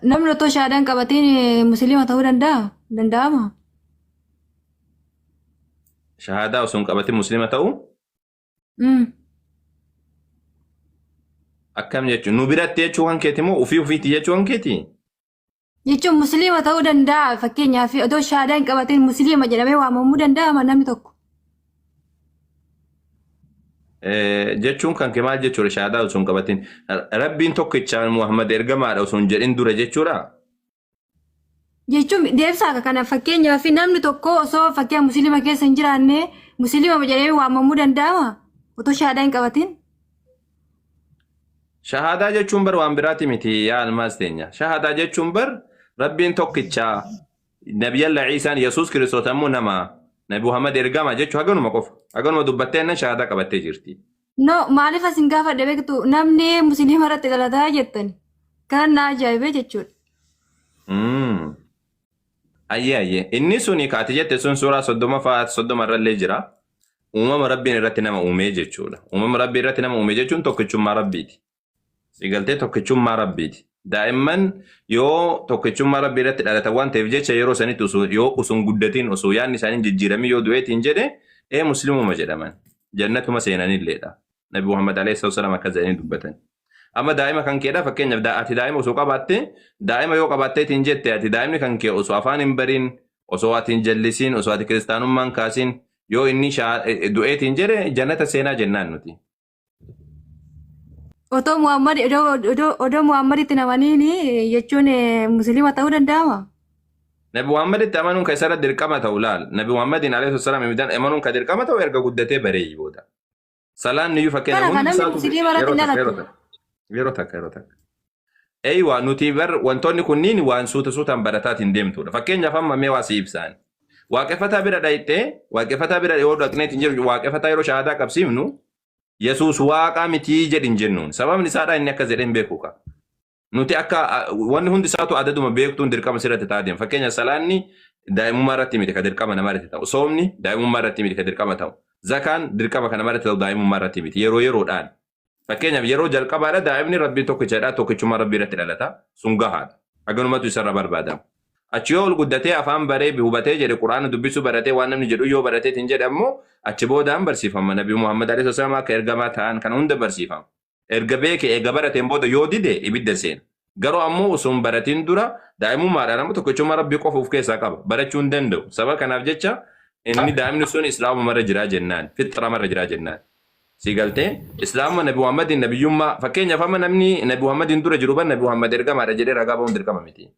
namni otoo shaadaan qabatiin musliima ta'uu danda'ama. Shahadaa osoo hin qabatin muslima ta'uu akkam jechuun nu biratti jechuu kan keeti moo ufiitti jechuu kan keeti? Jechuun musliima ta'uu danda'a. Fakkeenyaaf otoo shaadaan qabatiin musliima jedhamee waamamuu danda'ama namni tokko. Jechuun kan kee maal jechuudha shahadaa osoo hin qabatin? Rabbiin tokkichaan Muhammad ergamaadha osoo hin jedhin dura jechuudha? Jechuun deebsaa kana fakkeenyaaf namni tokko osoo fakkeenya musliima keessa hin jiraanne musliima jedhamee waamamuu danda'ama otoo shahadaa hin qabatin. Shahadaa jechuun bar waan biraati miti yaa almaas teenya. Shahadaa jechuun bar Rabbiin tokkichaa Nabiyalla Ciisaan Yesuus Kiristoos ammoo nama Nabi Muhammad ergama jechuun haganuma qofa. Haganuma dubbattee nan shahadaa qabattee jirti. No maaliif asin gaafadhe beektu namni musliima irratti dhalataa jettan kan na ajaa'ibee jechuudha. Ayyee inni suni kaati jette sun suuraa 30 irrallee jira. Uumama Rabbiin irratti nama uumee jechuudha. Uumama Rabbii irratti nama uumee jechuun tokkichummaa Rabbiiti. Sigaltee tokkichummaa Rabbiiti. Daa'imman yoo tokkichummaa Rabbii irratti dhalatan waan ta'eef jecha yeroo sanitti yoo usun guddatiin osoo yaadni isaanii jijjiiramii yoo du'eetiin jedhe muslimuma jedhaman. Jannatuma seenanilleedha. Nabi Muhammad alayhi salaam akka jedhanii dubbatan. Amma daa'ima kan keedha fakkeenyaaf ati daa'ima osoo qabaatte daa'ima yoo qabaatteetiin jette ati daa'imni kan kee osoo afaan hin bariin osoo ati hin jallisiin osoo ati kiristaanummaan kaasiin yoo inni du'eetiin jedhe jannata seenaa jennaan nuti. Otoo Muhammaditti namaniin jechuun musliima ta'uu danda'ama. Nabi Muhammaditti amanuun kan isarra dirqama ta'u laal. Nabi Muhammadin alayhi salaam amanuun kan dirqama ta'u erga guddatee bareeyyi booda. Salaan niyyuu fakkeenyaaf hundi isaatu yeroo takka. Eeywa nuti bar wantoonni kunniin waan suutaan barataatiin deemtudha. Fakkeenyaaf amma mee waa si ibsaan. Waaqeffataa bira yoo dhaqneetiin jiru waaqeffataa yeroo shahadaa qabsiifnu Yesuus waaqa mitii jedhin jennuun sababni isaadhaa inni akka jedheen beeku qaba. Nuti akka wanni hundi isaatu adaduma beektuun dirqama sirratti taa'adeem. Fakkeenyaaf salaanni daa'imummaa irratti miti ka dirqama namaa irratti ta'u. Soomni daa'imummaa irratti miti ka dirqama ta'u. Zakaan dirqama kan namaa irratti ta'u daa'imummaa irratti miti yeroodhaan. Fakkeenyaaf yeroo jalqabaadha daa'imni Rabbii tokkichadha tokkichummaa Rabbii irratti dhalata sun gahaadha. Haganumatu isarra barbaadama. Achi yoo ol guddatee afaan baree hubatee jedhe Quraana dubbisuu baratee waan namni jedhu yoo barateetiin jedhe ammoo achi boodaan barsiifama. Nabi Muhammad alayhi salaam akka ergamaa ta'an kana hunda barsiifama. Erga beeke eega barateen booda yoo dide ibidda seena. Garuu ammoo osoo hin baratiin dura daa'imummaadhaan ammoo tokkichummaa Rabbii qofa of keessaa qaba. Barachuu hin danda'u. Sababa kanaaf jecha inni daa'imni sun islaamumarra jiraa jennaan. Fixxiramarra jiraa jennaan. Sigaltee islaamuma Nabi Muhammadin nabiyyummaa fakkeenyaaf amma namni Nabi Muhammadin dura jiru ban Nabi Muhammad ergamaadha jedhee ragaa ba'uun dirqama miti.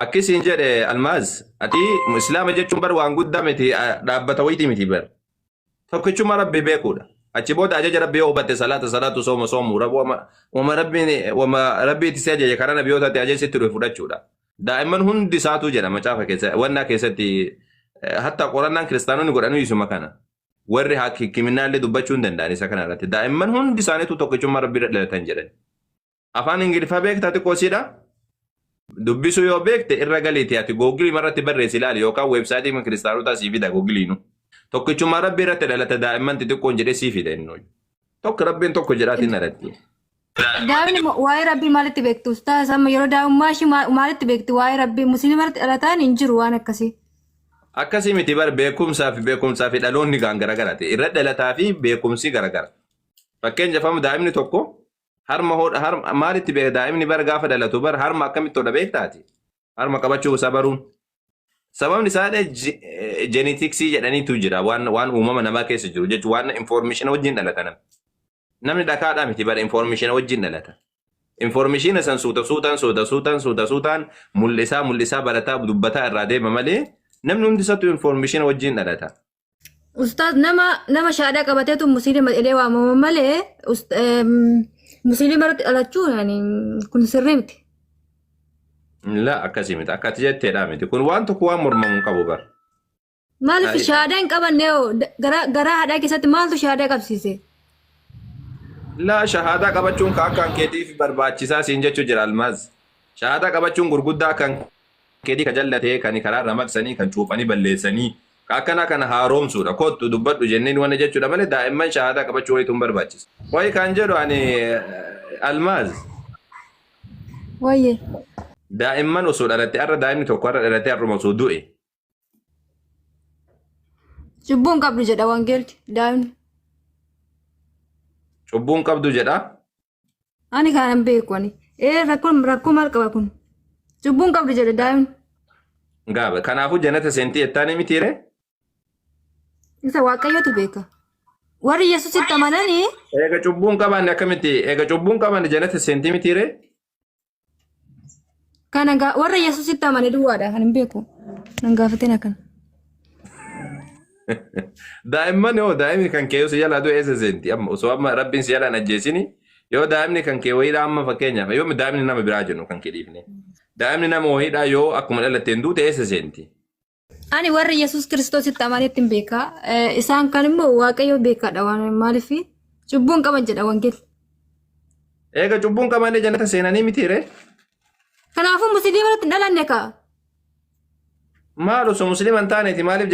Akkasiin jedhe almaaz ati islaama jechuun bar waan guddaa miti dhaabbata wayitii miti bar. Tokkichummaa Rabbii beekuudha. Achi booda ajaja Rabbii yoo hubatte salaatu soomu wama Rabbii itti si ajaje karaa nabiyyootatti ajaja sitti dhufe fudhachuudha. Daa'imman hundi isaatu jedhama caafa keessa wannaa keessatti hatta qorannaan kiristaanonni godhanuu isuma kana. Warri haakiminaallee dubbachuu hin danda'an isa kana irratti. Daa'imman hundi isaaniitu tokkichummaa Rabbii dhalatan jedhan. Afaan Ingiliffaa beektaa xiqqoosiidha. Dubbisuu yoo beekte irra galiiti ati googilii irratti barreessi ilaali yookaan weebsaayitii kiristaanotaa sii fida googiliinu. Tokkichummaa Rabbii irratti dhalata daa'imman xixiqqoon jedhee sii fida inni. Tokko Rabbiin tokko jedhaatiin alatti. Daa'imni waa'ee Rabbii maalitti beektu? Taasisaa yeroo daa'imummaa ishii maalitti beekti? Waa'ee Rabbii musliima irratti dhalataan hin jiru waan akkasii. Akkasii miti bar beekumsaa fi dhaloonni garagaraati. Irra dhalataa fi beekumsi garagara. Fakkeenyaaf amma daa'imni tokko harma maalitti beeka daa'imni bar gaafa dhalatu bar harma akkamitti hodha beektaati? Harma qabachuu isaa baruun. Sababni isaadha jeenetiksii jedhaniitu jira waan uumama namaa keessa jiru jechuun waan informeeshina wajjin dhalatan. Namni dhakaadhaa miti bara informeeshina wajjin dhalata. Informeeshina san suutaan mul'isaa barataa dubbataa irraa deema malee namni hundi isaatu informeeshina wajjin dhalata. Ustaaz nama shaadaa qabateetu musliima jedhee waamama malee musliima irratti dhalachuu kun sirrii miti. La akkasii miti akkati jetteedhaa miti kun waan tokko waan mormamuu qabu bar. Maaliif shaadaa hin qabanne garaa haadhaa keessatti maaltu shaadaa qabsiise? La shahaadaa qabachuun akkaan keetiif barbaachisaa siin jechuu jira almaaz. Shahaadaa qabachuun gurguddaa kan keetii ka jallatee kan karaarra maqsanii kan cuuphanii balleessanii akkana kana haaromsuudha kottu dubbadhu jenneen waan jechuudha malee daa'imman shahaadaa qabachuu wayitu hin barbaachisu. Wayi kan jedhu ani almaaz. Wayye. daa'imman osoo dhalatte arra daa'imni tokko arra dhalatte arruma osoo du'e. Cubbuun qabdu jedha wangeelti daa'imni. Cubbuun qabdu jedha. Ani kanan beeku ani. Rakkoo maal qaba kun? Cubbuun qabdu jedha daa'imni. Gaaba kanaafuu jannata seentii ettaanii mitiire? Isa waaqayyotu beeka. Warri Yesuusitti amananii. Eega cubbuun qabaanne akkamitti eega cubbuun qabaanne jannata seentii mitiire? Kana warra Yesuusitti amane duwwaadha kan hin beeku. Nan gaafateen akkana. Daa'imman yoo daa'imni kan kee si jala du'e eessa seenti amma osoo amma rabbiin si jalaan ajjeesini yoo daa'imni kan kee wayiidha amma fakkeenyaaf yoo daa'imni nama biraa jennu kan kee dhiifne daa'imni nama wayiidha yoo akkuma dhalatteen duute eessa seenti. Ani warra Yesuus Kiristoositti amaneetti hin beeka. Isaan kan immoo waaqayyo beekaadha waan maaliif cubbuun qaban jedha wangeelli. Eega cubbuun qabanne jannata seenanii mitiire? Kanaafuu musliimatti hin dhalanne kaa. Maal osoo musliiman taaneeti maaliif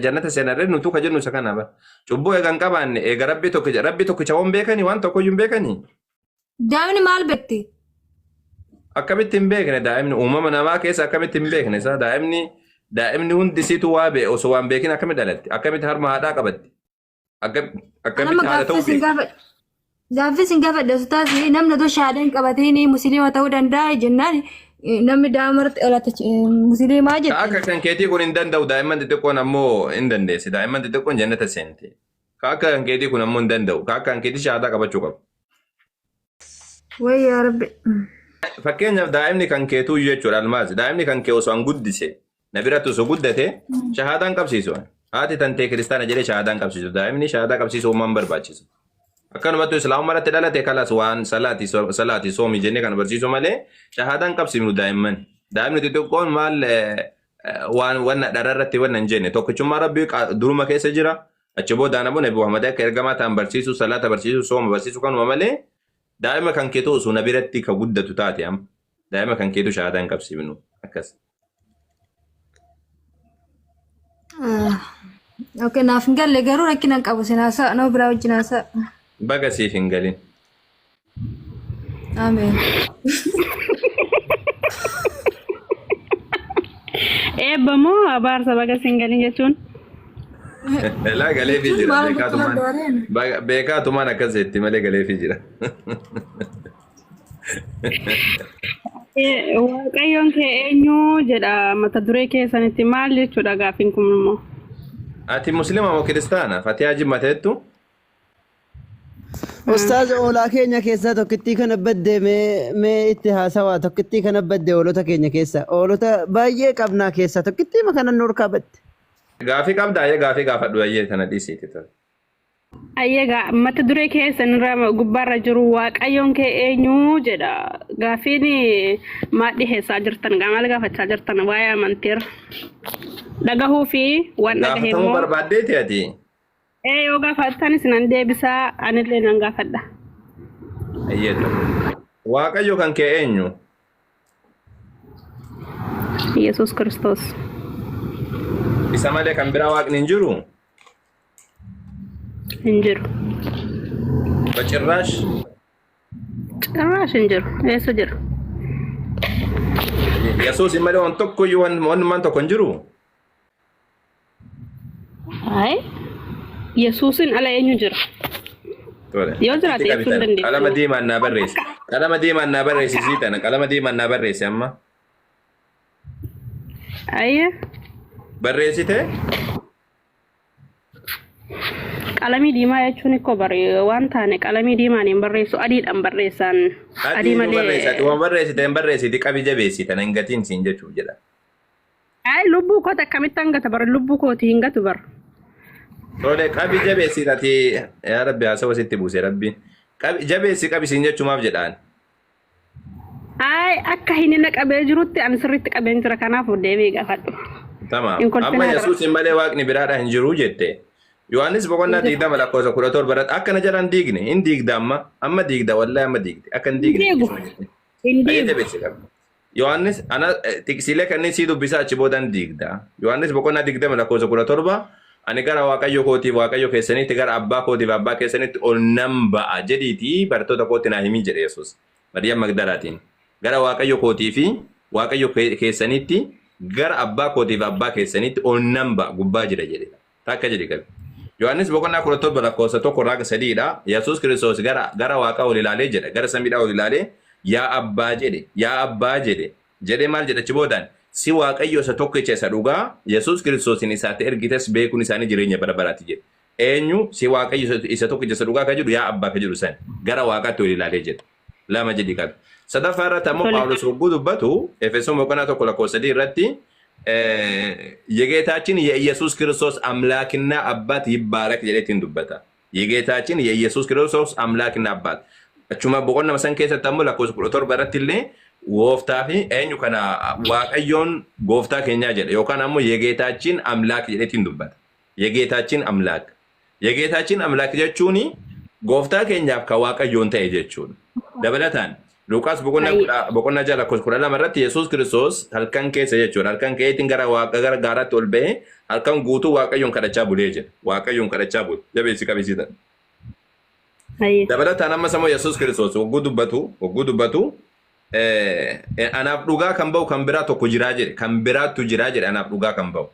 jannata seenarree nutu ka jennu isa kana ba cubbuu eegan qabaanne eega rabbi tokkicha waan beekanii waan tokkoyyuu hin beekanii. Daa'imni maal beekti? Akkamitti hin beekne daa'imni uumama namaa keessa akkamitti hin beekne isaa daa'imni hundi situ waa bee osoo waan beekin akkamitti dhalatti akkamitti harma haadhaa qabatti akkamitti haadha ta'uu beekti. Gaaffii sin gaafadha taas namni otoo shaadaan qabatee musliima ta'uu danda'a jennaan. Namni daamarratti dhalate musliimaa jedhe. Akka kan keetii kun hin danda'u daa'imman xixiqqoon ammoo hin dandeessi daa'imman xixiqqoon jannata seenti. Akka kan keetii kun ammoo hin danda'u akka kan keetii shahaadaa qabachuu qabu. Wayyaa rabbi. Fakkeenyaaf daa'imni kan keetuu jechuudha almaas daa'imni kan kee osoo an guddise na biratti osoo guddate shahaadaan qabsiisu haati tantee kiristaana jedhee shahaadaan qabsiisu daa'imni shahaadaa qabsiisu uumaan barbaachisu. Akkanumattuu islaamummaa irratti dhalate kalas waan salaati soomii jennee kan barsiisu malee shahaadaan qabsiifnu daa'imman. Daa'imni xixiqqoon maal waan dhararratti waan hin jenne tokkichummaa rabbii duruma keessa jira. Achi boodaan ammoo Nabi Muhammad akka ergamaa ta'an barsiisu salaata barsiisu sooma barsiisu kanuma malee daa'ima kan keetu osoo na biratti ka guddatu taate amma daa'ima kan keetu shahaadaan qabsiifnu akkas. Okay, naaf hin galle garuu rakkina qabu sinaasaa nama biraa wajjin haasaa. Baga siif hin galin. Ameen. Eebba moo abaarsa baga siin galin jechuun? Laa galeefii jira beekaatumaan akkas jetti malee galeefii jira. Waaqayyoon kee eenyu jedha mata duree keessanitti maal jechuudha gaaffiin kun immoo? Ati muslima moo kiristaana? Fatihaa jimmateettu? Ustaaz oolaa keenya keessaa tokkittii kana badde mee itti haasawaa tokkittii kana badde oolota keenya keessa oolota baay'ee qabnaa keessaa tokkittii makanan nurkaa badde. Gaafii qabda ayyee gaafii gaafadhu ayyee tana dhiisiiti tole. Ayyee mata duree keessanirra gubbaarra jiru waaqayyoon kee eenyu jedha gaaffiin maal dhiheessaa jirtan maal gaafachaa jirtan waa'ee amantiirra dhagahuu fi waan dhagahee immoo. Gaafatamuu barbaaddeeti ati? Yoo gaafattanis nan deebisaa anillee nan gaafadha. Ayyeetu. Waaqayyo kan kee eenyu? Yesuus Kiristoos. Isa malee kan biraa waaqni hin jiru? Hin jiru. Bacirraash? Cirraash hin jiru. Eessa jiru? Yesuus hin malee waan tokkoyyuu waan tokko hin jiru? Hai. Yesuusin ala eenyu jira? Yoo jiraate ibsuu hin dandeessu. Qalama diimaan naa barreessi. Qalama diimaan naa barreessi siitana. Qalama diimaan naa barreessi amma. Ayyee. Barreessite? Qalamii diimaa jechuun ikkoo waan taane qalamii diimaan hin barreessu adiidhaan barreessan. Adii malee. Waan barreessite hin barreessiti qabi jabeessita hin gatiin siin jechuuf jedha. Ay lubbuu koota akkamitti hangata bara lubbuu kooti hin gatu bara. Tole qabi jabeessitati yaa rabbi haasawa sitti buuse rabbiin. Jabeessi qabi siin jechuumaaf jedhaan. Ay akka hin qabee jirutti ani sirriitti qabeen jira kanaaf deebii gaafadhu. Tamam. Amma Yesuus hin malee waaqni biraadha hin jiru jette. Yohaannis boqonnaa 20 lakkoofsa 14 baratti akkana jedhan diigne hin diigda amma diigda wallahi amma diigde akka hin diigne. Hin diigu. Yohaannis ana tiksilee kanneen sii dubbisaa achi boodan diigda. Yohaannis boqonnaa 20 lakkoofsa 17 ani gara waaqayyo kootiif waaqayyo keessanitti gara abbaa kootiif abbaa keessanitti ol nan ba'a jedhiitii barattoota kootti naa himin jedhe Yesuus. Maryam Magdalaatiin. gara waaqayyo kootii fi waaqayyo keessanitti gara abbaa kootii fi abbaa keessanitti ol nan ba'a gubbaa jira jedhe takka jedhe qabe Yohaannis boqonnaa 17 lakkoofsa 1-3dha Yesuus Kiristoos gara waaqa ol ilaalee jedha gara samiidhaa ol ilaalee yaa abbaa jedhe maal jedhachi boodaan si waaqayyo isa tokkicha isa dhugaa Yesuus Kiristoosin isaatti ergites beekuun isaanii jireenya bara baraatti jedhe eenyu si waaqayyo isa tokkicha isa dhugaa ka jedhu yaa abbaa ka jedhu san gara waaqaatti ol ilaalee jedha lama jedhi qabe sadaffaa irratti ammoo Phaawulos hogguu dubbatu Efesoon boqonnaa 1:3 irratti የጌታችን የኢየሱስ ክርስቶስ አምላክና አባት ይባረክ ጀለቲን ዱበታ የጌታችን የኢየሱስ ክርስቶስ አምላክና አባት አቹማ ቦቆና መሰን ከሰተሙ ለኮስ ቁጥር በረትልኔ ወፍታፊ ኤኙ ከና ዋቀዮን ጎፍታ ከኛ ጀለ ዮካን አሞ የጌታችን አምላክ ጀለቲን ዱበታ የጌታችን አምላክ ጀቹኒ ጎፍታ ከኛፍ ከዋቀዮን ተየጀቹን ደበለታን Lukas boqonnaa jala koskurala marratti Yesuus Kiristoos halkan keessa jechuudha. Halkan keetiin gara gaaraatti ol ba'ee halkan guutuu waaqayyoon kadhachaa bulee jira. Waaqayyoon kadhachaa bule. Jabeessi qabisiisan. Dabalataan amma samoo Yesuus Kiristoos hogguu dubbatu anaaf dhugaa kan ba'u kan biraa tokko jiraa jedhe. Kan biraattu jiraa jedhe anaaf dhugaa kan ba'u.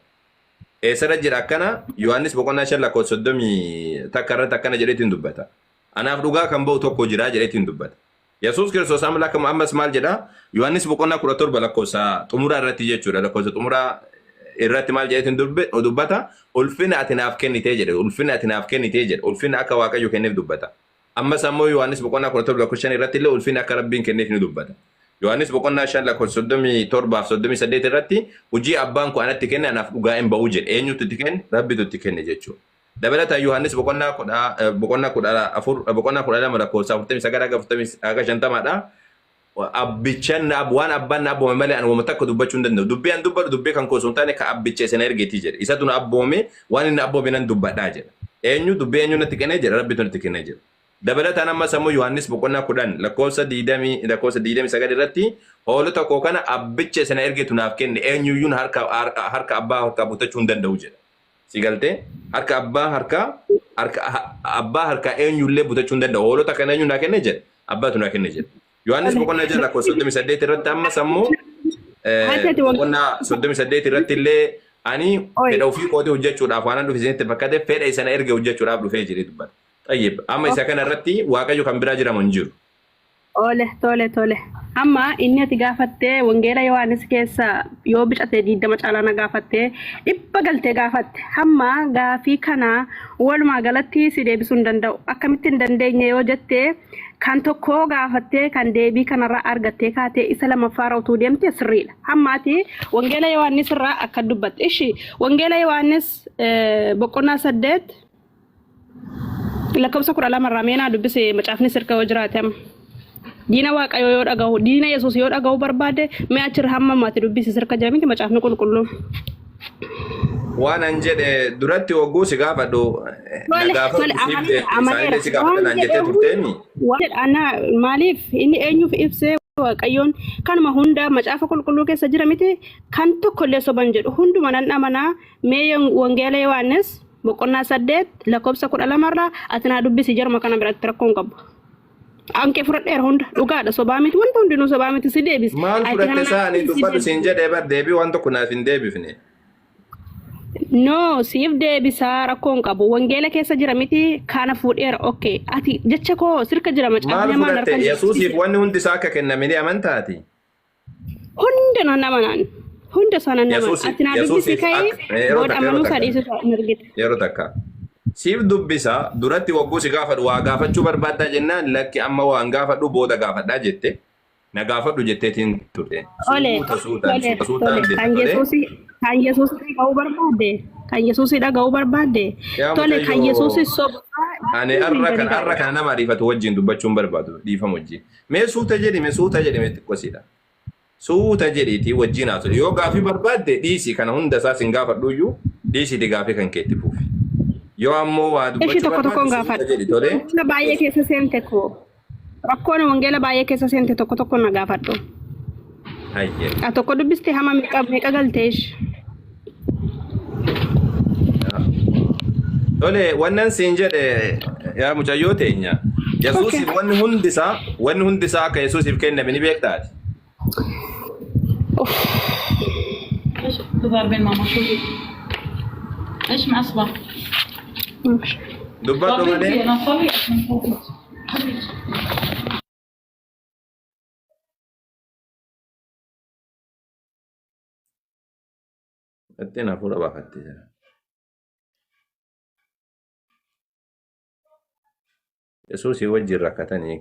Eessarra jira akkana Yohaannis boqonnaa 5:30 takka irratti akkana jedheetiin dubbata. Anaaf dhugaa kan ba'u tokko jiraa jedheetiin dubbata. Yesuus Kiristoos amlaaka ammas maal jedha Yohaannis boqonnaa 17 lakkoofsa xumuraa irratti jechuudha lakkoofsa xumuraa irratti maal jedheetiin dubbata ulfina ati naaf kennitee jedhe ulfina akka waaqayyo kenneef dubbata ammas ammoo Yohaannis boqonnaa 17 lakkoofsa 5 irratti illee ulfina akka rabbiin kenneef ni dubbata Yohaannis boqonnaa 5 lakkoofsa 37-38 irratti hojii abbaan koo anatti kenne anaaf dhugaa hin ba'u jedhe eenyutu itti kenne rabbitu itti kenne jechuudha Dabalataan Yohaannis boqonnaa 12 lakkoofsa 49-50dha. Abbichan waan abbaan abboome malee ani wama takka dubbachuu hin danda'u. Dubbii an dubbadhu dubbii kan koo sun taane ka abbichee sana ergeetii jedhe. Isa tun abboome waan inni abboome nan dubbadhaa jedha. Dubbii eenyu natti kennee jedha rabbitu natti kennee jedha. Dabalataan ammas ammoo Yohaannis boqonnaa 10 lakkoofsa 29 irratti hoolota koo kana abbichee sana ergeetu naaf kenne eenyuyyuun harka abbaa harkaa butachuu hin danda'u jedha. Sigalte harka abbaa harka eenyullee butachuu hin danda'u hoolota kana eenyu naa kenne jedha abbaatu naa kenne jedha Yohaannis boqonnaa 6 lakkoofsa 38 irratti ammas ammoo boqonnaa 38 irratti illee ani fedha ofii kootii hojjechuudhaaf waan dhufe isinitti fakkate fedha isana erge hojjechuudhaaf dhufee jedhee dubbata. Tayyib amma isa kana irratti waaqayyo kan biraa jiramu hin jiru. Tole. Amma inni ati gaafattee wangeela Yohaannis keessa yoo bicate 20 caalaa gaafattee dhibba galtee gaafatte. Hamma gaafii kana walumaa galatti si deebisuu hin danda'u. Akkamitti hin dandeenye yoo jettee kan tokko gaafattee kan deebii kanarraa argattee kaatee isa lamaffaarra utuu deemte sirriidha. Hammaati wangeela Yohaannis irraa akka dubbatte. Ishi wangeela Yohaannis boqonnaa 8 lakkoofsa 12 irraa meenaa dubbise macaafni sirka yoo jiraate amma. Diina waaqayyo yoo dhagahu diina Yesuus yoo dhagahu barbaade mee achirra hamma maati dubbisi sirka jira miti macaafni qulqulluun. Waan an jedhe duratti hogguu si gaafadhu maaliif inni eenyuuf ibsee waaqayyoon kanuma hunda macaafa qulqulluu keessa jira miti kan tokkollee soban jedhu hunduma nan amanaa mee wangeela Yohaannis boqonnaa 8 lakkoofsa 12 irraa ati naa dubbisi jarma kana biratti rakkoon qabu. Anke fudhadheera hunda dhugaadha sobaa miti wanta hundinuu sobaa miti si deebis. Maal fudhatte isaanii dubbadhu siin jedhee bar deebii waan tokko naaf hin deebifne. No siif deebisaa rakkoon qabu wangeela keessa jira miti kana fuudheera okay ati jecha koo sirka jira macaafni maal fudhatte Yesuusiif wanni hundi isaa akka kenname ni amantaati. Hunda nan amanaan hunda sana nama ati naa dubbisi kai booda amanuu sadhiisu mirgite. Yeroo takka. Siif dubbisa duratti hogguu si gaafadhu waa gaafachuu barbaaddaa jennaan lakki amma waan gaafadhu booda gaafadhaa jette na gaafadhu jetteetiin turte. Kan Yesuusi dhaga'uu barbaadde. Tole kan Yesuusi sobaa. Ani har'a kana nama ariifatu wajjin dubbachuun barbaadu dhiifama wajjin. Mee suuta jedhi xiqqoosiidha. Suuta jedhiitii wajjin haasa'u yoo gaafii barbaadde dhiisii kana hunda isaas hin gaafadhuyyuu dhiisiiti gaafii kan keetti fuufi. Yoo ammoo waa dubbachuu barbaadde baay'ee keessa seente koo rakkoon wangeela baay'ee keessa seente tokko na gaafadhu. A tokko dubbiste hama meeqa galteesh. Tole wannan siin jedhe yaa mucayyoo teenya Yesuusiif wanni hundisaa akka Yesuusiif kenname ni beektaati. ايش تظهر بين ماما شو ايش معصبة dubbadhu طبيعي malee انا طبيعي عشان صوتك ittiin hafuura baafattee jira. Yesuusii wajjin rakkatanii